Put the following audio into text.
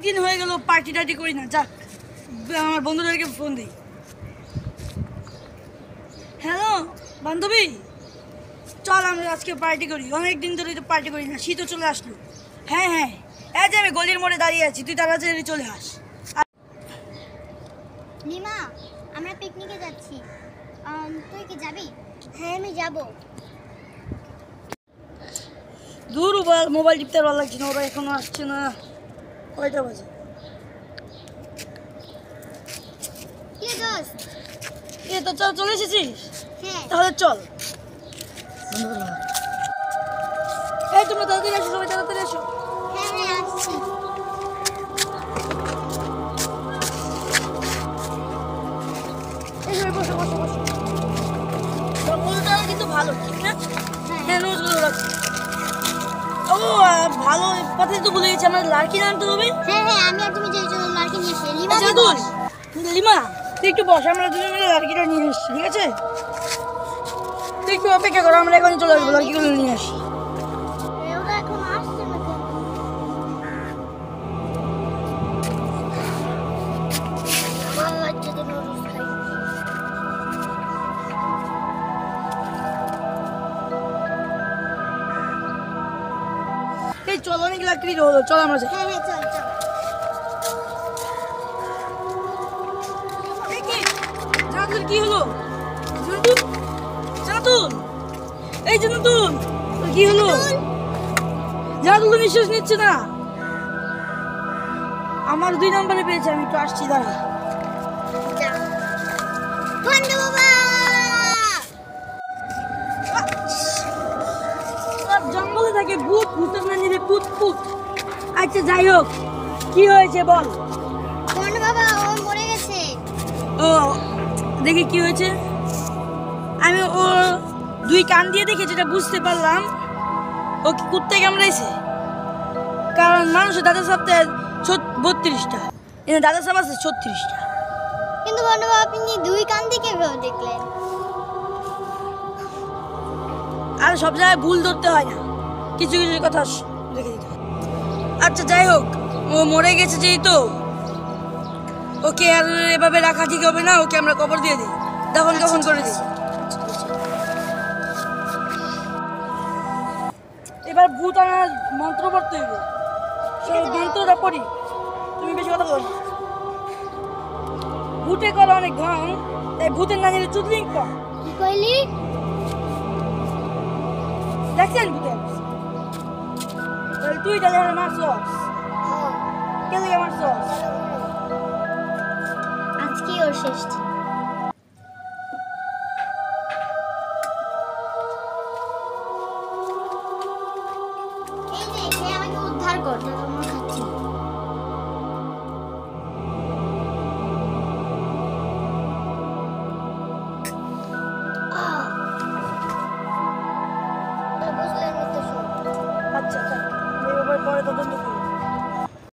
দিন হয়ে গেল পার্টি টার্টি করি না। যাক, আমার বন্ধুদেরকে ফোন দিই। হ্যালো বান্ধবী, চল আমরা আজকে পার্টি করি। অনেক দিন ধরে তো পার্টি করি না, শীতও চলে আসলো। হ্যাঁ হ্যাঁ, এই যে আমি গলির মোড়ে দাঁড়িয়ে আছি, তুই তাড়াতাড়ি চলে আস। লিমা, আমরা পিকনিকে যাচ্ছি, তুই কি যাবি? হ্যাঁ আমি যাব। দূর মোবাইল টিপতে ভালো লাগছে না, ওরা এখনো আসছে না। কয়টা বাজে? কি দোস্ত, এ তো চলে এসেছিস? হ্যাঁ তাহলে চল। এই তোমরা তাড়াতাড়ি আসো, সবাই তাড়াতাড়ি আসো। হ্যাঁ হ্যাঁ আসছি। এই সবাই বসো বসো বসো। জঙ্গলটা কিন্তু ভালো, ঠিক না? হ্যাঁ নোজগুলো রাখছি। ও ভালো কথা তো ভুলে গেছি, আমার লাড়কি আনতে হবে। হ্যাঁ হ্যাঁ, আমি আর তুমি যে জন্য লাড়কি নিয়ে এসেছি। লিমা আচ্ছা তুই, লিমা তুই একটু বস, আমরা দুজন মিলে লাড়কিটা নিয়ে এসছি, ঠিক আছে? তুই একটু অপেক্ষা করো, আমরা এখন চলে আসবো, লাড়কিগুলো নিয়ে আসি। ওরা এখন আসছে না কেন? ভালো লাগছে তো নুডলস খাই। এই চল, অনেক লাড়কি হলো, চল আমরা যাই। হ্যাঁ হ্যাঁ চল চল। জানাতুল কি হলো? জানাতুল, জানাতুল, এই জানাতুল, তোর কি হলো? জানাতুল তো নিঃশ্বাস নিচ্ছে না। আমার 2 নম্বরে পেয়েছে, আমি একটু আসছি, দাঁড়া। বন্ধু বাবা, সব জঙ্গলে থাকে ভূত, ভূতের না নিলে পুত পুত। আচ্ছা যাই হোক, কি হয়েছে বল। বন্ধু বাবা ও মরে গেছে। ও দেখি কি হয়েছে। আমি ও 2 কান দিয়ে দেখে যেটা বুঝতে পারলাম, ও কি কুত্তায় কামড়াইছে। কারণ মানুষের দাদা সপ্তাহে 32টা, এখানে দাদা সাহেব আছে 36টা। কিন্তু বন্ধু বাবা আপনি 2 কান দিয়ে কিভাবে দেখলেন? আর সব জায়গায় ভুল ধরতে হয় না, কিছু কিছু কথা রেখে দিতে হয়। আচ্ছা যাই হোক, ও মরে গেছে যেহেতু ওকে আর এভাবে রাখা ঠিক হবে না, ওকে আমরা কবর দিয়ে দিই, দাফন কাফন করে দিই। এবার ভূত আনার মন্ত্র পড়তে হবে, সেই মন্ত্রটা পড়ি, তুমি বেশি কথা বলো না। ভূতে করে অনেক ঢং, তাই ভূতের না নিলে চুদলিং কম। কি কইলি? দেখছেন ভূতে? তাহলে তুই তাহলে মারছস, কে থেকে মারছস? আজকে ওর শেষ দিন। এই যে খেয়ে আমাকে উদ্ধার কর, তাহলে আমরা খাচ্ছি। বুঝলেন তো? আচ্ছা আচ্ছা, এই ব্যাপারে পরে তদন্ত